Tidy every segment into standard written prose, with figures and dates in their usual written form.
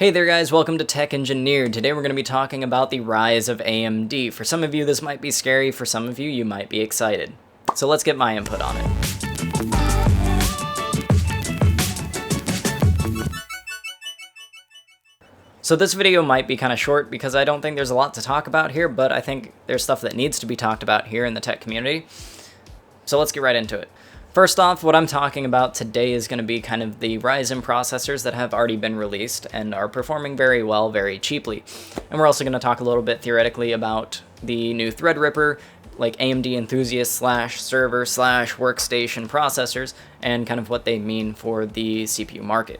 Hey there guys, welcome to Tech Engineered. Today we're going to be talking about the Ryze of AMD. For some of you this might be scary, for some of you might be excited. So let's get my input on it. So this video might be kind of short because I don't think there's a lot to talk about here, but I think there's stuff that needs to be talked about here in the tech community. So let's get right into it. First off, what I'm talking about today is going to be kind of the Ryzen processors that have already been released and are performing very well, very cheaply. And we're also going to talk a little bit theoretically about the new Threadripper, like AMD enthusiast slash server slash workstation processors, and kind of what they mean for the CPU market.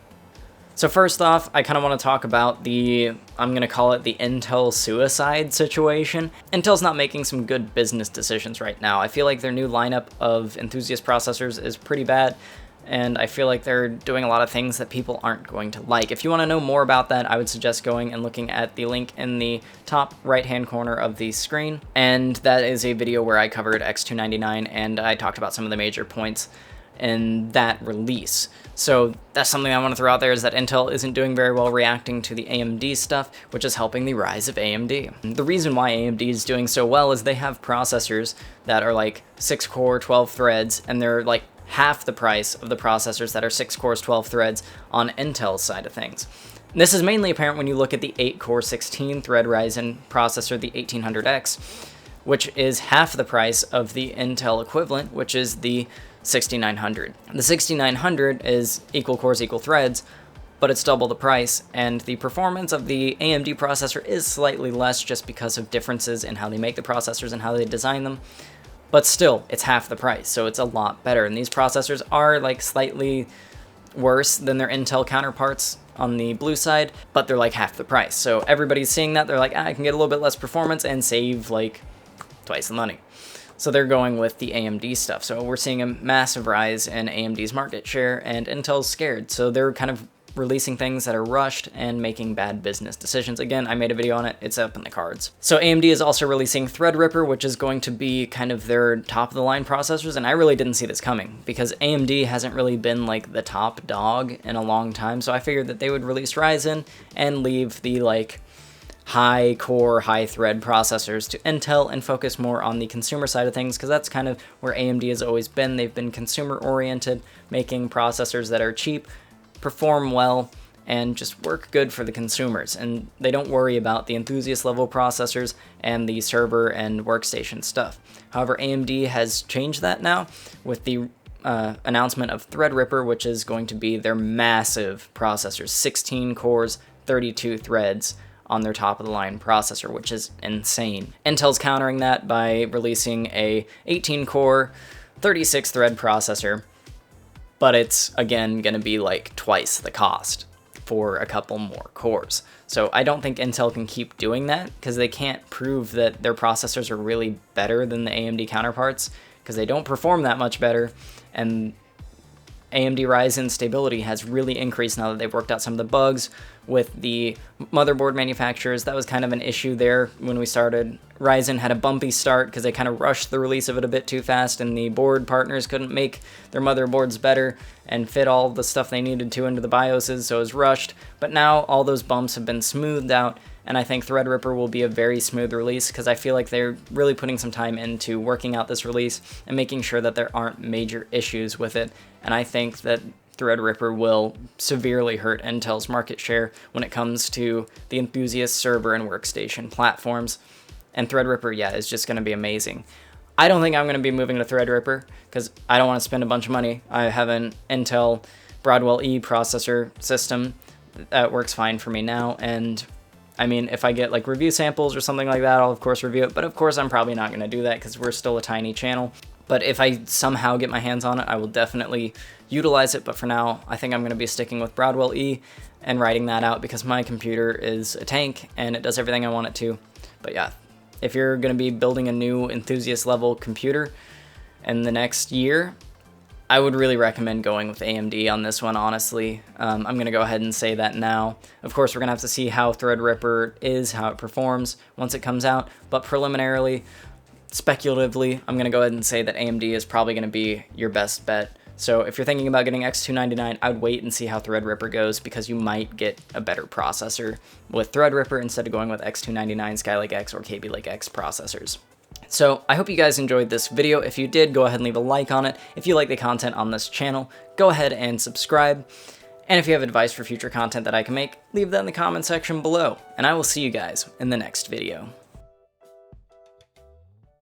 So first off, I kind of want to talk about I'm going to call it the Intel suicide situation. Intel's not making some good business decisions right now. I feel like their new lineup of enthusiast processors is pretty bad, and I feel like they're doing a lot of things that people aren't going to like. If you want to know more about that, I would suggest going and looking at the link in the top right-hand corner of the screen, and that is a video where I covered X299, and I talked about some of the major points in that release. So that's something I want to throw out there, is that Intel isn't doing very well reacting to the AMD stuff, which is helping the rise of AMD. The reason why AMD is doing so well is they have processors that are like 6 core, 12 threads, and they're like half the price of the processors that are 6 cores, 12 threads on Intel's side of things. This is mainly apparent when you look at the 8 core, 16 thread Ryzen processor, the 1800X, which is half the price of the Intel equivalent, which is the 6900. The 6900 is equal cores, equal threads, but it's double the price, and the performance of the AMD processor is slightly less just because of differences in how they make the processors and how they design them, but still, it's half the price, so it's a lot better. And these processors are like slightly worse than their Intel counterparts on the blue side, but they're like half the price. So everybody's seeing that, they're like, I can get a little bit less performance and save like twice the money. So they're going with the AMD stuff. So we're seeing a massive rise in AMD's market share, and Intel's scared. So they're kind of releasing things that are rushed and making bad business decisions. Again, I made a video on it. It's up in the cards. So AMD is also releasing Threadripper, which is going to be kind of their top-of-the-line processors, and I really didn't see this coming because AMD hasn't really been like the top dog in a long time. So I figured that they would release Ryzen and leave the like high core, high thread processors to Intel and focus more on the consumer side of things, because that's kind of where AMD has always been. They've been consumer oriented, making processors that are cheap, perform well, and just work good for the consumers. And they don't worry about the enthusiast level processors and the server and workstation stuff. However, AMD has changed that now with the announcement of Threadripper, which is going to be their massive processors, 16 cores, 32 threads, on their top-of-the-line processor, which is insane. Intel's countering that by releasing a 18-core, 36-thread processor, but it's, again, going to be like twice the cost for a couple more cores. So I don't think Intel can keep doing that, because they can't prove that their processors are really better than the AMD counterparts, because they don't perform that much better, and AMD Ryzen stability has really increased now that they've worked out some of the bugs with the motherboard manufacturers. That was kind of an issue there when we started. Ryzen had a bumpy start because they kind of rushed the release of it a bit too fast, and the board partners couldn't make their motherboards better and fit all the stuff they needed to into the BIOSes, so it was rushed. But now all those bumps have been smoothed out, and I think Threadripper will be a very smooth release, because I feel like they're really putting some time into working out this release and making sure that there aren't major issues with it. And I think that Threadripper will severely hurt Intel's market share when it comes to the enthusiast server and workstation platforms. And Threadripper, yeah, is just going to be amazing. I don't think I'm going to be moving to Threadripper because I don't want to spend a bunch of money. I have an Intel Broadwell E processor system that works fine for me now, and I mean, if I get like review samples or something like that, I'll of course review it, but of course I'm probably not going to do that because we're still a tiny channel. But if I somehow get my hands on it, I will definitely utilize it. But for now, I think I'm going to be sticking with Broadwell E and writing that out, because my computer is a tank and it does everything I want it to. But yeah, if you're going to be building a new enthusiast level computer in the next year, I would really recommend going with AMD on this one, honestly. I'm going to go ahead and say that now. Of course, we're going to have to see how Threadripper is, how it performs once it comes out. But preliminarily, speculatively, I'm going to go ahead and say that AMD is probably going to be your best bet So if you're thinking about getting X299, I would wait and see how Threadripper goes, because you might get a better processor with Threadripper instead of going with X299, Skylake X, or Kaby Lake X processors. So I hope you guys enjoyed this video. If you did, go ahead and leave a like on it. If you like the content on this channel, go ahead and subscribe. And if you have advice for future content that I can make, leave that in the comment section below. And I will see you guys in the next video.